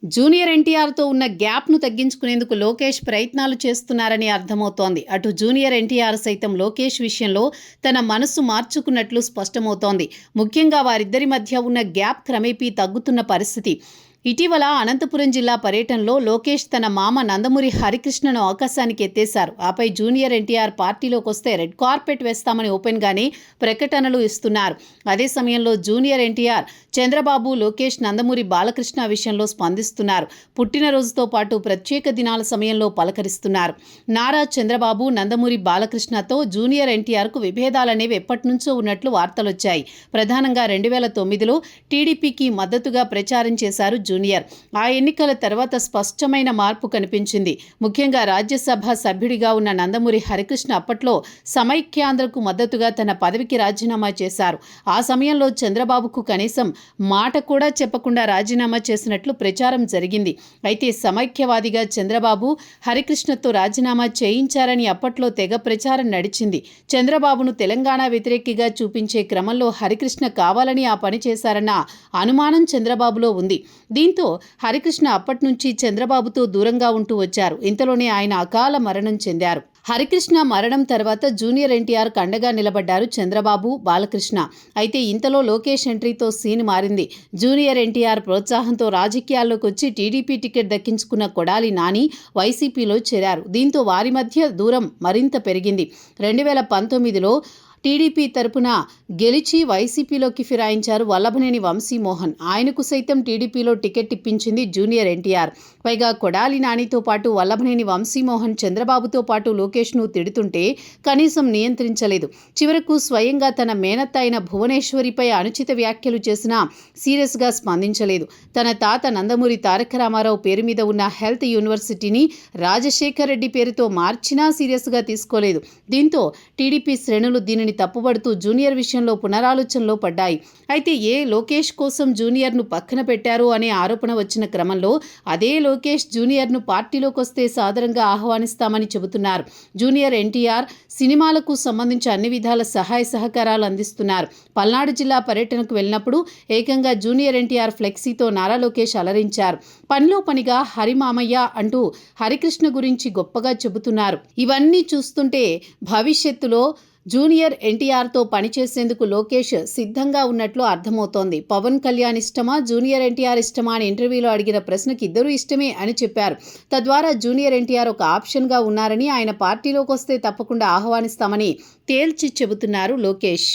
Junior ఎన్టీఆర్తో ఉన్న గ్యాప్ను తగ్గించుకునేందుకు లోకేష్ ప్రయత్నాలు చేస్తున్నారని అర్థమవుతోంది. అటు జూనియర్ ఎన్టీఆర్ సైతం లోకేష్ విషయంలో తన మనసు మార్చుకున్నట్లు స్పష్టమవుతోంది. ముఖ్యంగా వారిద్దరి మధ్య ఉన్న గ్యాప్ క్రమేపీ తగ్గుతున్న పరిస్థితి. ఇటీవల అనంతపురం జిల్లా పర్యటనలో లోకేష్ తన మామ నందమూరి హరికృష్ణను ఆకాశానికి ఎత్తేశారు. ఆపై జూనియర్ ఎన్టీఆర్ పార్టీలోకి వస్తే రెడ్ కార్పెట్ వేస్తామని ఓపెన్గానే ప్రకటనలు ఇస్తున్నారు. అదే సమయంలో జూనియర్ ఎన్టీఆర్, చంద్రబాబు, లోకేష్ నందమూరి బాలకృష్ణ విషయంలో స్పందిస్తున్నారు. పుట్టినరోజుతో పాటు ప్రత్యేక దినాల సమయంలో పలకరిస్తున్నారు. నారా చంద్రబాబు, నందమూరి బాలకృష్ణతో జూనియర్ ఎన్టీఆర్కు విభేదాలనేవి ఎప్పటినుంచో ఉన్నట్లు వార్తలొచ్చాయి. ప్రధానంగా 2009లో టీడీపీకి మద్దతుగా ప్రచారం చేశారు జూనియర్. ఆ ఎన్నికల తర్వాత స్పష్టమైన మార్పు కనిపించింది. ముఖ్యంగా రాజ్యసభ సభ్యుడిగా ఉన్న నందమూరి హరికృష్ణ అప్పట్లో సమైక్యాంధ్రకు మద్దతుగా తన పదవికి రాజీనామా చేశారు. ఆ సమయంలో చంద్రబాబుకు కనీసం మాట కూడా చెప్పకుండా రాజీనామా చేసినట్లు ప్రచారం జరిగింది. అయితే సమైక్యవాదిగా చంద్రబాబు హరికృష్ణతో రాజీనామా చేయించారని అప్పట్లో తెగ ప్రచారం నడిచింది. చంద్రబాబును తెలంగాణ వ్యతిరేకిగా చూపించే క్రమంలో హరికృష్ణ కావాలని ఆ పని చేశారన్న అనుమానం చంద్రబాబులో ఉంది. దీంతో హరికృష్ణ అప్పట్నుంచి చంద్రబాబుతో దూరంగా ఉంటూ వచ్చారు. ఇంతలోనే ఆయన అకాల మరణం చెందారు. హరికృష్ణ మరణం తర్వాత జూనియర్ ఎన్టీఆర్ కండగా నిలబడ్డారు చంద్రబాబు, బాలకృష్ణ. అయితే ఇంతలో లోకేష్ ఎంట్రీతో సీన్ మారింది. జూనియర్ ఎన్టీఆర్ ప్రోత్సాహంతో రాజకీయాల్లోకి వచ్చి టీడీపీ టికెట్ దక్కించుకున్న కొడాలి నాని వైసీపీలో చేరారు. దీంతో వారి మధ్య దూరం మరింత పెరిగింది. 2019లో టీడీపీ తరపున గెలిచి వైసీపీలోకి ఫిరాయించారు వల్లభనేని వంశీమోహన్. ఆయనకు సైతం టీడీపీలో టికెట్ ఇప్పించింది జూనియర్ ఎన్టీఆర్. పైగా కొడాలి నానితో పాటు వల్లభనేని వంశీమోహన్ చంద్రబాబుతో పాటు లోకేష్ను తిడుతుంటే కనీసం నియంత్రించలేదు. చివరకు స్వయంగా తన మేనత్త అయిన భువనేశ్వరిపై అనుచిత వ్యాఖ్యలు చేసినా సీరియస్గా స్పందించలేదు. తన తాత నందమూరి తారక రామారావు పేరు మీద ఉన్న హెల్త్ యూనివర్సిటీని రాజశేఖర్ రెడ్డి పేరుతో మార్చినా సీరియస్గా తీసుకోలేదు. దీంతో టీడీపీ శ్రేణులు దీనిని తప్పుబడుతూ జూనియర్ విషయంలో పునరాలోచనలో పడ్డాయి. అయితే లోకేష్ కోసం జూనియర్ను పక్కన పెట్టారు అనే ఆరోపణ వచ్చిన క్రమంలో అదే లోకేష్ జూనియర్ను పార్టీలోకి వస్తే సాదరంగా ఆహ్వానిస్తామని చెబుతున్నారు. జూనియర్ ఎన్టీఆర్ సినిమాలకు సంబంధించి అన్ని విధాల సహాయ సహకారాలు అందిస్తున్నారు. పల్నాడు జిల్లా పర్యటనకు వెళ్ళినప్పుడు ఏకంగా జూనియర్ ఎన్టీఆర్ ఫ్లెక్సీతో నారా లోకేష్ అలరించారు. పనిలో పనిగా హరిమామయ్య అంటూ హరికృష్ణ గురించి గొప్పగా చెబుతున్నారు. ఇవన్నీ చూస్తుంటే భవిష్యత్తులో జూనియర్ ఎన్టీఆర్తో పనిచేసేందుకు లోకేష్ సిద్ధంగా ఉన్నట్లు అర్థమవుతోంది. పవన్ కళ్యాణ్ ఇష్టమా, జూనియర్ ఎన్టీఆర్ ఇష్టమా అని ఇంటర్వ్యూలో అడిగిన ప్రశ్నకి ఇద్దరూ ఇష్టమే అని చెప్పారు. తద్వారా జూనియర్ ఎన్టీఆర్ ఒక ఆప్షన్గా ఉన్నారని, ఆయన పార్టీలోకి వస్తే తప్పకుండా ఆహ్వానిస్తామని తేల్చి చెబుతున్నారు లోకేష్.